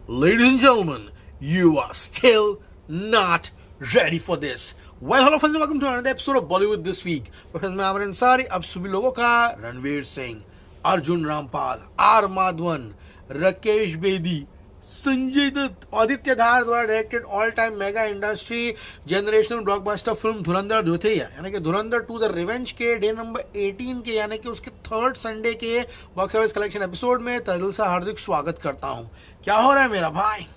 Ladies and gentlemen, you are still not ready for this. Well, hello friends, welcome to another episode of Bollywood This Week. मैं आमर अंसारी, अब सभी लोगों का Ranveer Singh, Arjun Rampal, are Madhavan, Rakesh Bedi, Sanjay Dutt, Aditya धार द्वारा directed all time mega industry generational blockbuster film धुरंधर द्वितीय यानी कि धुरंधर 2 द रिवेंज के डे नंबर 18 के यानी कि उसके थर्ड संडे के बॉक्स ऑफिस कलेक्शन एपिसोड में तदिल से हार्दिक स्वागत करता हूं। क्या हो रहा है मेरा भाई?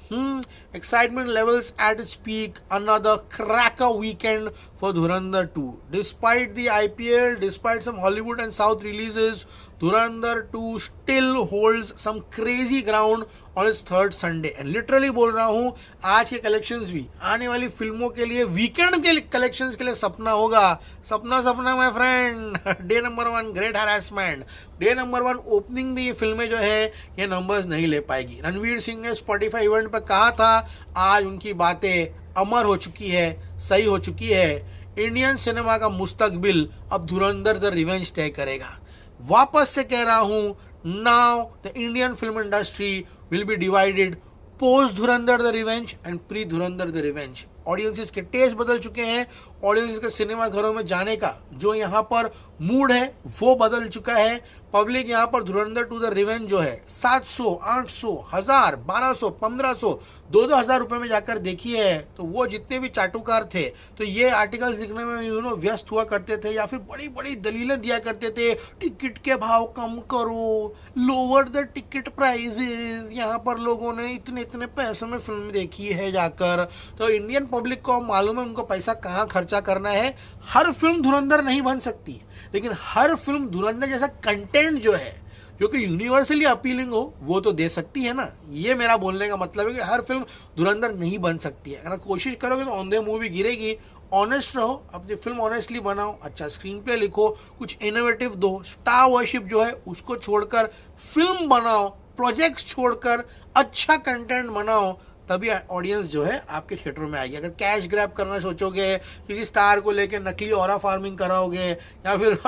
Excitement levels at its peak. Another cracker weekend for Dhurandhar 2. Despite the IPL, despite some Hollywood and South releases, Dhurandhar 2 still holds some crazy ground on its third Sunday. And literally बोल रहा हूँ, आज के collections भी आने वाली फिल्मों के लिए वीकेंड के कलेक्शंस के लिए सपना होगा। सपना my friend. Day number 1 great harassment, day number 1 opening भी ये फिल्में जो है ये नंबर्स नहीं ले पाएगी। रणवीर सिंह ने स्पॉटिफाई इवेंट पर कहा था, आज उनकी बातें अमर हो चुकी है, सही हो चुकी है। इंडियन सिनेमा का मुस्तकबिल अब धुरंधर द रिवेंज तय करेगा। वापस से कह रहा हूं, now the Indian film industry will be divided post Dhurandhar the revenge and pre Dhurandhar the revenge. Audiences के टेस्ट बदल चुके हैं, ऑडियंसेस के सिनेमा घरों में जाने का जो यहाँ पर मूड है वो बदल चुका है। पब्लिक यहाँ पर धुरंधर 2 द रिवेंज जो है 700, 800, 1000, 1200, 1500, 2,000 रुपए में जाकर देखी है। तो वो जितने भी चाटुकार थे तो ये आर्टिकल्स लिखने में व्यस्त हुआ करते थे या फिर बड़ी बड़ी दलीलें दिया करते थे, टिकट के भाव कम करो, लोअर द टिकट प्राइजेस, यहाँ पर लोगों ने इतने इतने पैसों में फिल्म देखी है जाकर। तो इंडियन पब्लिक को मालूम है उनको पैसा कहाँ खर्चा करना है। हर फिल्म धुरंधर नहीं बन सकती, लेकिन हर फिल्म धुरंधर जैसा कंटेंट जो है जो कि यूनिवर्सली अपीलिंग हो वो तो दे सकती है ना। ये मेरा बोलने का मतलब है कि हर फिल्म धुरंधर नहीं बन सकती है। अगर कोशिश करोगे तो ऑन द मूवी गिरेगी। ऑनेस्ट रहो, अपनी फिल्म ऑनेस्टली बनाओ, अच्छा स्क्रीन प्ले लिखो, कुछ इनोवेटिव दो, स्टार वर्शिप जो है उसको छोड़कर फिल्म बनाओ, प्रोजेक्ट्स छोड़कर अच्छा कंटेंट बनाओ, तभी ऑडियंस जो है आपके थिएटर में आएगी। अगर कैश ग्रैब करना सोचोगे, किसी स्टार को लेके नकली ऑरा फार्मिंग कराओगे या फिर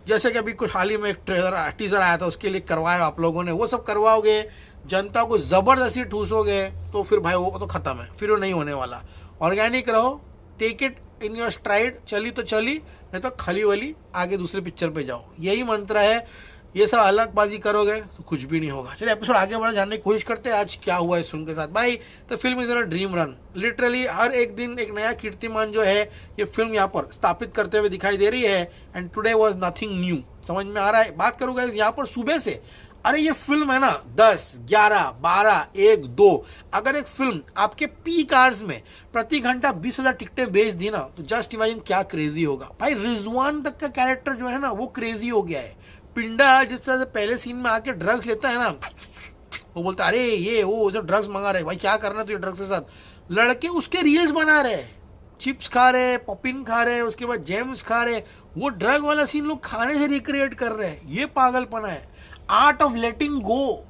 जैसे कि अभी कुछ हाल ही में एक टीजर आया था उसके लिए करवाया आप लोगों ने, वो सब करवाओगे, जनता को जबरदस्ती ठूसोगे तो फिर भाई वो तो खत्म है, फिर वो नहीं होने वाला। ऑर्गेनिक रहो, take it in your stride, चली तो चली, नहीं तो खली वली आगे दूसरे पिक्चर पे जाओ, यही मंत्र है। ये सब अलगबाजी करोगे तो कुछ भी नहीं होगा। चलिए एपिसोड आगे बढ़ा जानने की कोशिश करते हैं आज क्या हुआ इस फिल्म के साथ। भाई the film is in a dream run. Literally हर एक दिन एक नया कीर्तिमान जो है ये फिल्म यहाँ पर स्थापित करते हुए दिखाई दे रही है। And today was nothing new, समझ में आ रहा है। बात करूंगा यहाँ पर सुबह से, अरे ये फिल्म है ना 10, 11, 12, 1, 2, अगर एक फिल्म आपके पीक आवर्स में प्रति घंटा 20,000 टिकटें बेच दी ना तो जस्ट इमेजिन क्या क्रेजी होगा। भाई रिजवान तक का कैरेक्टर जो है ना वो क्रेजी हो गया है। पिंडा जिस तरह से पहले सीन में आके ड्रग्स लेता है ना, वो बोलता है अरे ये वो जो ड्रग्स मंगा रहे, भाई क्या करना तुझे ड्रग्स के साथ। लड़के उसके रील्स बना रहे, चिप्स खा रहे, पॉपिन खा रहे, उसके बाद जेम्स खा रहे, वो ड्रग वाला सीन लोग खाने से रिक्रिएट कर रहे हैं। ये पागलपना है। आर्ट ऑफ लेटिंग गो,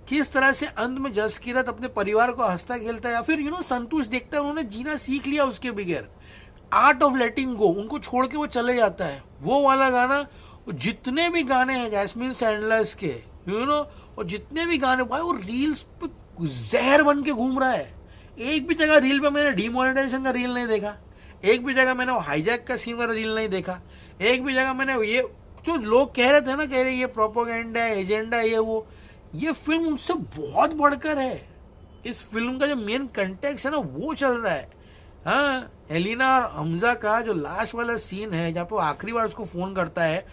किस तरह से अंत में जसकीरत अपने परिवार को हंसता खेलता है या फिर संतोष देखता है उन्होंने जीना सीख लिया उसके बगैर। आर्ट ऑफ लेटिंग गो, उनको छोड़ के वो चले जाता है। वो वाला गाना, जितने भी गाने हैं जैस्मिन सैंडलर्स के और जितने भी गाने, भाई वो रील्स पे जहर बन के घूम रहा है। एक भी जगह रील पे मैंने डिमोनेटाइजेशन का रील नहीं देखा, एक भी जगह मैंने हाईजैक का सीन वाला रील नहीं देखा, एक भी जगह मैंने ये जो लोग कह रहे थे ना, कह रहे ये प्रोपोगेंडा है, एजेंडा है, ये फिल्म उससे बहुत बढ़कर है। इस फिल्म का जो मेन कंटेक्स्ट है ना वो चल रहा है। हाँ, एलिना और हमजा का जो लास्ट वाला सीन है जहाँ पे आखिरी बार उसको फोन करता है,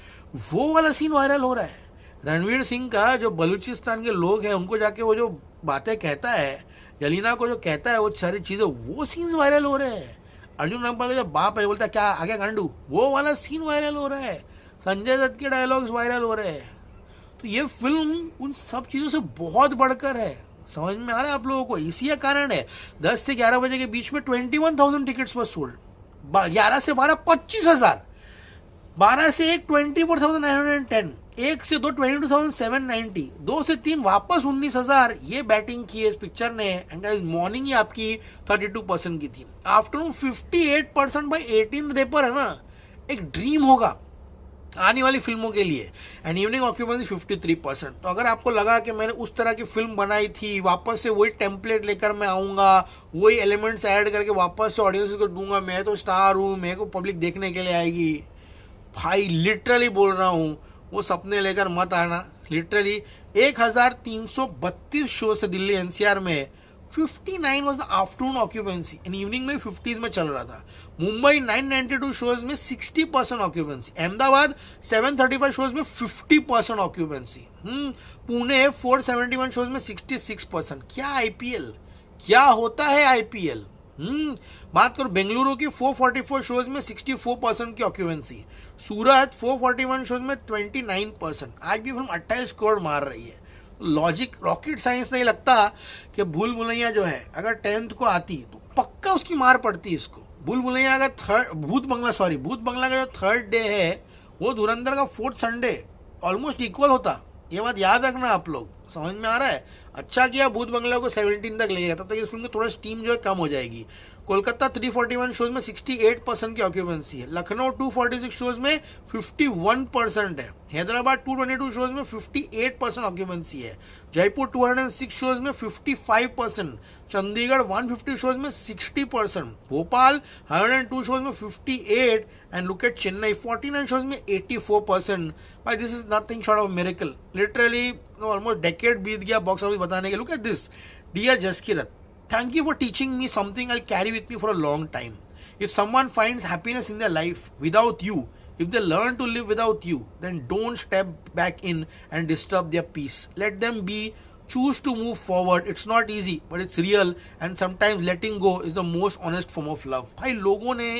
वो वाला सीन वायरल हो रहा है। रणवीर सिंह का जो बलूचिस्तान के लोग हैं उनको जाके वो जो बातें कहता है, एलिना को जो कहता है वो सारी चीजें, वो सीन वायरल हो रहे हैं। अर्जुन रामपाल का जो बाप है बोलता है क्या आगे गांडू, वो वाला सीन वायरल हो रहा है। संजय दत्त के डायलॉग्स वायरल हो रहे हैं। तो ये फिल्म उन सब चीजों से बहुत बढ़कर है। समझ में आ रहा है आप लोगों को? इसी का कारण है 10 से 11 बजे के बीच में 21,000 टिकट्स पर सोल्ड, 11 से 12 25,000, 12 से 1 24,910, 1 से 2 22,790, 2 से 3 वापस 19,000। ये बैटिंग की है इस पिक्चर ने। एंड मॉर्निंग ही आपकी 32% की थी, आफ्टरनून 58% भाई 18th डे पर है ना, एक ड्रीम होगा आने वाली फिल्मों के लिए। And evening occupancy 53%। तो अगर आपको लगा कि मैंने उस तरह की फिल्म बनाई थी, वापस से वही टेम्पलेट लेकर मैं आऊँगा, वही एलिमेंट्स ऐड करके वापस से ऑडियंस को दूंगा, मैं तो स्टार हूँ, मेरे को पब्लिक देखने के लिए आएगी, भाई लिटरली बोल रहा हूँ, वो सपने लेकर मत आना। लिटरली 1332 शो से दिल्ली एनसीआर में 59 was the afternoon occupancy, and evening में 50s में चल रहा था। मुंबई 992 शोज में 60% ऑक्यूपेंसी, अहमदाबाद 735 शोज में 50% ऑक्यूपेंसी, पुणे 471 शोज में 66%। क्या आईपीएल, क्या होता है आईपीएल। बात करो बेंगलुरु की 444 शोज में 64% की ऑक्यूपेंसी, सूरत 441 शोज में 29%। आज भी फिल्म 28 करोड़ मार रही है। लॉजिक रॉकेट साइंस नहीं लगता कि भूल भुलैया जो है अगर 10th को आती तो पक्का उसकी मार पड़ती इसको। भूल भुलैया अगर भूत बंगला का जो थर्ड डे है वो धुरंधर का 4th संडे ऑलमोस्ट इक्वल होता। ये बात याद रखना आप लोग, समझ में आ रहा है। अच्छा किया भूत बंगला को 17 तक ले गया, तब तक इस फिल्म की थोड़ा स्टीम जो है कम हो जाएगी। कोलकाता 341 शोज में 68% की ऑक्यूपेंसी है, लखनऊ 246 शोज में 51% है, हैदराबाद 222 शोज में 58% ऑक्यूपेंसी है, जयपुर 206 शोज में 55%, चंडीगढ़ 150 शोज में 60%, भोपाल 102 शोज में 58, and look at Chennai 49 shows में 84%। भाई this is nothing short of miracle. Literally almost decade बीत गया बॉक्स ऑफिस बताने के। Look at this, dear Jaskirat, thank you for teaching me something I'll carry with me for a long time. If someone finds happiness in their life without you, if they learn to live without you, then don't step back in and disturb their peace. Let them be, choose to move forward. It's not easy, but it's real, and sometimes letting go is the most honest form of love. भाई लोगों ने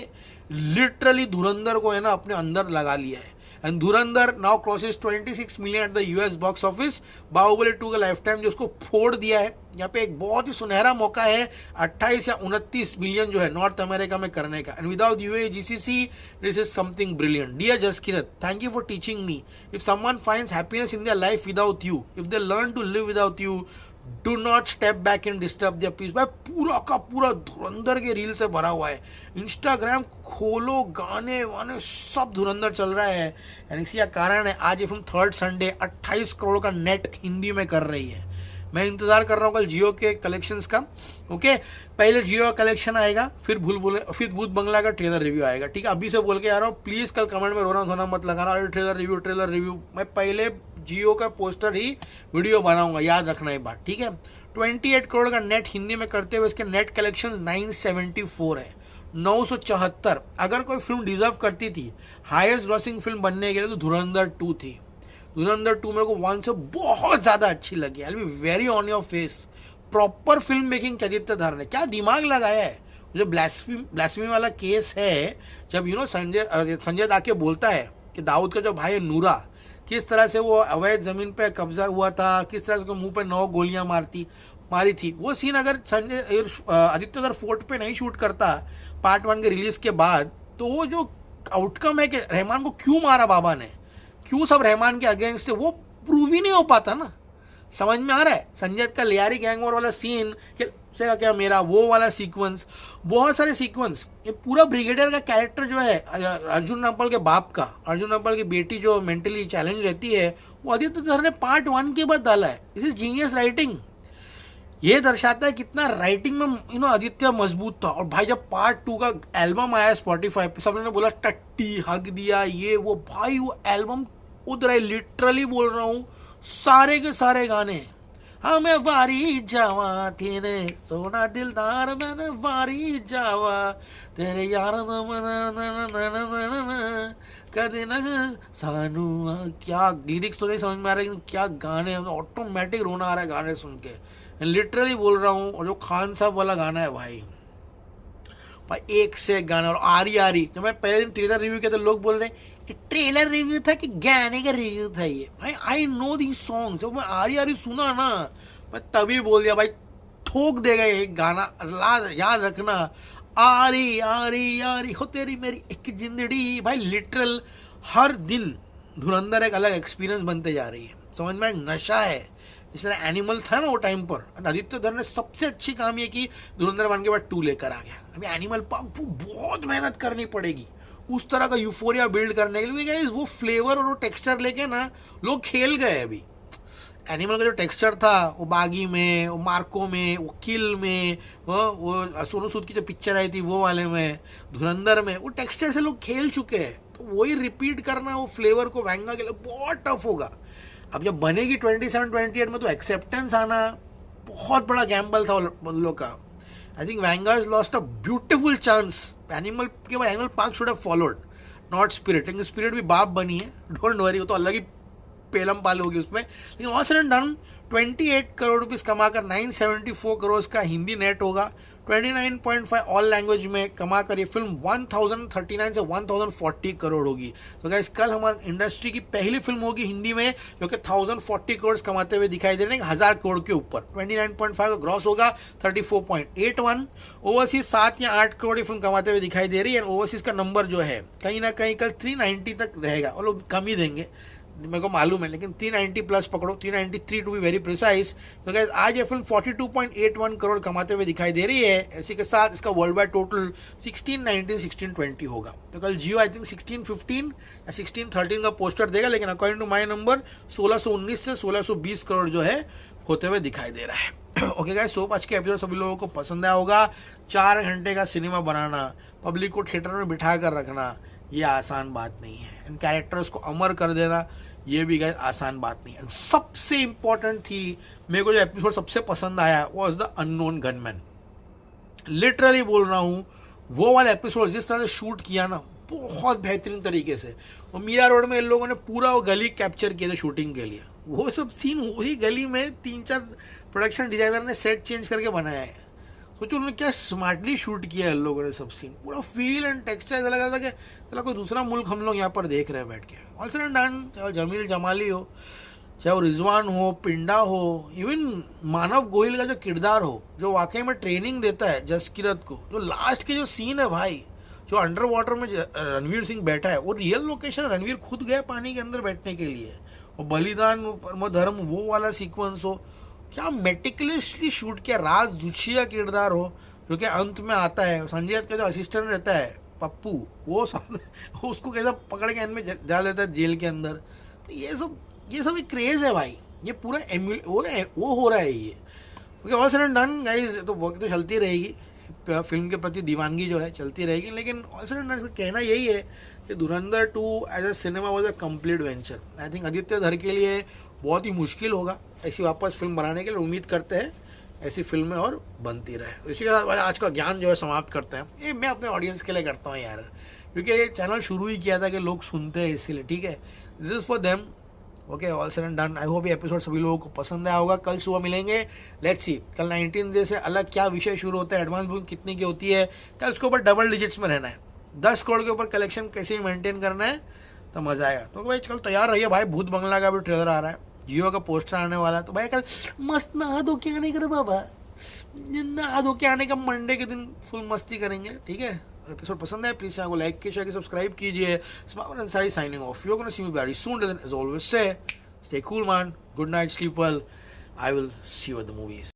literally धुरंधर को है ना अपने अंदर लगा लिया है। And Dhurandhar now crosses 26 million at the US box office. Baahubali 2 का लाइफ टाइम जो उसको फोड़ दिया है। यहाँ पे एक बहुत ही सुनहरा मौका है 28 या 29 मिलियन जो है नॉर्थ अमेरिका में करने का। And without UAE GCC this is something brilliant. Dear Jaskirat, thank you for teaching me. If someone finds happiness in their life without you, if they learn to live without you, do not step back and disturb their peace. भाई पूरा का पूरा धुरंधर के reel से भरा हुआ है। Instagram खोलो, गाने वाने सब धुरंधर चल रहा है। एंड इसी का कारण है आज ये फिल्म थर्ड संडे 28 करोड़ का नेट हिंदी में कर रही है। मैं इंतजार कर रहा हूँ कल जियो के कलेक्शंस का। ओके, पहले जियो का कलेक्शन आएगा, फिर भूत बंगला का ट्रेलर रिव्यू आएगा। ठीक है, अभी से बोल के आ रहा हूँ, प्लीज कल कमेंट में रोना धोना मत लगाना, अरे ट्रेलर रिव्यू। मैं पहले जियो का पोस्टर ही वीडियो बनाऊंगा, याद रखना ये बात, ठीक है। 28 करोड़ का नेट हिंदी में करते हुए इसके नेट कलेक्शन 974 है, 974। अगर कोई फिल्म डिजर्व करती थी हाईएस्ट ग्रॉसिंग फिल्म बनने के लिए तो धुरंधर 2 थी। धुरंधर 2 मेरे को 1 से बहुत ज्यादा अच्छी लगी। I be very on your face. Proper film making Aditya Dhar ने क्या दिमाग लगाया है। जो ब्लास्फेमी वाला केस है, जब संजय दा के बोलता है कि दाऊद का जो भाई है नूरा, किस तरह से वो अवैध जमीन पे कब्जा हुआ था, किस तरह से उसके मुंह पे 9 गोलियां मारी थी, वो सीन अगर आदित्य धर फोर्ट पे नहीं शूट करता पार्ट 1 के रिलीज के बाद, तो वो जो आउटकम है कि रहमान को क्यों मारा बाबा ने, क्यों सब रहमान के अगेंस्ट है, वो प्रूव ही नहीं हो पाता ना। समझ में आ रहा है। संजय का लियारी गैंग वॉर वाला सीन क्या मेरा वो वाला सीक्वेंस, बहुत सारे सीक्वेंस, ये पूरा ब्रिगेडियर का कैरेक्टर जो है अर्जुन रामपाल के बाप का, अर्जुन रामपाल की बेटी जो मेंटली चैलेंज रहती है, वो आदित्य धर ने पार्ट 1 के बाद डाला है। This is genius writing. ये दर्शाता है कितना राइटिंग में आदित्य मजबूत था। और भाई जब पार्ट 2 का एल्बम आया स्पॉटिफाई पे, सब ने बोला टट्टी हक दिया ये वो। भाई वो एल्बम उधर है, लिटरली बोल रहा हूँ, सारे के सारे गाने। हमें वारी जावा तेरे सोना दिलदार, मैंने वारी जावा तेरे यार कदे न सानू। क्या लिरिक्स तो नहीं समझ में आ रहा, क्या गाने, ऑटोमेटिक रोना आ रहा है गाने सुन के। लिटरली बोल रहा हूँ। और जो खान साहब वाला गाना है भाई एक से एक गाना। और आरी जब मैं पहले दिन ट्रेलर रिव्यू किया तो लोग बोल रहे ट्रेलर रिव्यू था कि गाने का रिव्यू था ये। भाई आई नो दी सॉन्ग। जब मैं आरी सुना ना, मैं तभी बोल दिया भाई ठोक देगा ये गाना। याद रखना, आरी आरी आरी हो तेरी मेरी एक जिंदड़ी। भाई लिटरल हर दिन धुरंधर एक अलग एक्सपीरियंस बनते जा रही है। समझ में एक नशा है। जिस तरह एनिमल था ना वो टाइम पर, आदित्य धर ने सबसे अच्छी काम ये की धुरंधर 1 के बाद 2 लेकर आ गया। अभी एनिमल पार्क बहुत मेहनत करनी पड़ेगी, उस तरह का यूफोरिया बिल्ड करने के लिए गाइस वो फ्लेवर और वो टेक्सचर लेके ना लोग खेल गए अभी। एनिमल का जो टेक्सचर था वो बागी में, वो मार्को में, वो किल में, वो सोनू सूद की जो पिक्चर आई थी वो वाले में, धुरंधर में, वो टेक्सचर से लोग खेल चुके हैं। तो वही रिपीट करना वो फ्लेवर को वेंगा के लिए बहुत टफ होगा। अब जब बनेगी 27-28 में तो एक्सेप्टेंस आना बहुत बड़ा गैम्बल था उन लोग का। I think Venga has lost a beautiful chance. Animal के बाद animal park should have followed, not spirit. लेकिन स्पिरिट भी बाप बनी है, डोंट वरी, वो तो अलग ही पेलम पाल होगी उसमें। लेकिन all said and done 28 crore rupees कमाकर 974 करोड़ का हिंदी नेट होगा। 29.5 ऑल लैंग्वेज में कमाकर ये फिल्म 1039 से 1040 करोड़ होगी। तो गाइस कल हमारी इंडस्ट्री की पहली फिल्म होगी हिंदी में जो कि 1040 करोड़ कमाते हुए दिखाई दे रहे हैं, 1000 करोड़ के ऊपर। 29.5 का ग्रॉस होगा, 34.81। ओवरसीज 7 या 8 करोड़ की फिल्म कमाते हुए दिखाई दे रही है। ओवरसीज का नंबर जो है कहीं ना कहीं कल 390 तक रहेगा, और लोग कम ही देंगे मेरे को मालूम है, लेकिन 390 प्लस पकड़ो, 393 टू बी वेरी प्रिसाइज। तो गाइस आज ये फिल्म 42.81 करोड़ कमाते हुए दिखाई दे रही है। इसी के साथ इसका वर्ल्ड वाइड टोटल 1619 1620 होगा। तो कल जियो आई थिंक 1615 या 1613 का पोस्टर देगा, लेकिन अकॉर्डिंग टू माई नंबर 1619 से 1620 करोड़ जो है होते हुए दिखाई दे रहा है। ओके गाइस, सोप आज के एपिसोड सभी लोगों को पसंद आया होगा। 4 घंटे का सिनेमा बनाना, पब्लिक को थिएटर में बिठा कर रखना, ये आसान बात नहीं है। इन कैरेक्टर्स को अमर कर देना, ये भी गाइस आसान बात नहीं है। सबसे इंपॉर्टेंट थी, मेरे को जो एपिसोड सबसे पसंद आया was the unknown gunman. Literally बोल रहा हूँ, वो वाला एपिसोड जिस तरह से शूट किया ना, बहुत बेहतरीन तरीके से। वो मीरा रोड में इन लोगों ने पूरा वो गली कैप्चर किया था शूटिंग के लिए। वो सब सीन वही गली में 3-4 प्रोडक्शन डिजाइनर ने सेट चेंज करके बनाया है। सोचो उन्होंने क्या स्मार्टली शूट किया है इन लोगों ने सब सीन, पूरा फील एंड टेक्सचर ऐसा लग रहा था कि चला कोई दूसरा मुल्क हम लोग यहाँ पर देख रहे हैं बैठ के। ऑल सेड एंड डन, चाहे वो जमील जमाली हो, चाहे वो रिजवान हो, पिंडा हो, इवन मानव गोयल का जो किरदार हो, जो वाकई में ट्रेनिंग देता है जसकिरत को, जो लास्ट के जो सीन है भाई, जो अंडर वाटर में रणवीर सिंह बैठा है, वो रियल लोकेशन, रणवीर खुद गया पानी के अंदर बैठने के लिए, वो बलिदान परम धर्म वो वाला सीक्वेंस हो, क्या मेटिकुलसली शूट किया। राज दुछिया किरदार हो जो कि अंत में आता है, संजय दत्त का जो असिस्टेंट रहता है पप्पू, वो साथ उसको कैसा पकड़ के अंत में डाल देता है जेल के अंदर। तो ये सब एक क्रेज है भाई, ये पूरा वो हो रहा है ये। Okay, all said and done guys, तो वक्त तो चलती रहेगी, फिल्म के प्रति दीवानगी जो है चलती रहेगी। लेकिन ऑल सेड एंड डन कहना यही है कि Dhurandhar 2 as a cinema was a complete venture. I think Aditya Dhar के लिए बहुत ही मुश्किल होगा ऐसी वापस फिल्म बनाने के लिए। उम्मीद करते हैं ऐसी फिल्में और बनती रहे। इसी के साथ आज का ज्ञान जो है समाप्त करते हैं। ये मैं अपने ऑडियंस के लिए करता हूँ यार, क्योंकि ये चैनल शुरू ही किया था कि लोग सुनते हैं इसीलिए, ठीक है। This is for them. Okay, all said and done. I hope ये एपिसोड सभी लोगों को पसंद आया होगा। कल सुबह मिलेंगे, लेट्स सी कल 19 डे से अलग क्या विषय शुरू होता है, एडवांस बुकिंग कितनी की होती है, कल उसके ऊपर डबल डिजिट्स में रहना है, 10 करोड़ के ऊपर कलेक्शन कैसे मेंटेन करना है, तो मजा आएगा। तो भाई कल तैयार रहिए भाई, भूत बंगला का भी ट्रेलर आ रहा है, जियो का पोस्टर आने वाला है। तो भाई कल मस्त नहा धो के आने का बाबा, नहा धो के आने का मंडे के दिन फुल मस्ती करेंगे, ठीक है। एपिसोड पसंद है प्लीज चैनल को लाइक कीजिए, सब्सक्राइब कीजिए। Smart Ansari signing off, you are gonna see me very soon. Then as always say stay cool man, good night, sleep well. I will see you at the movies.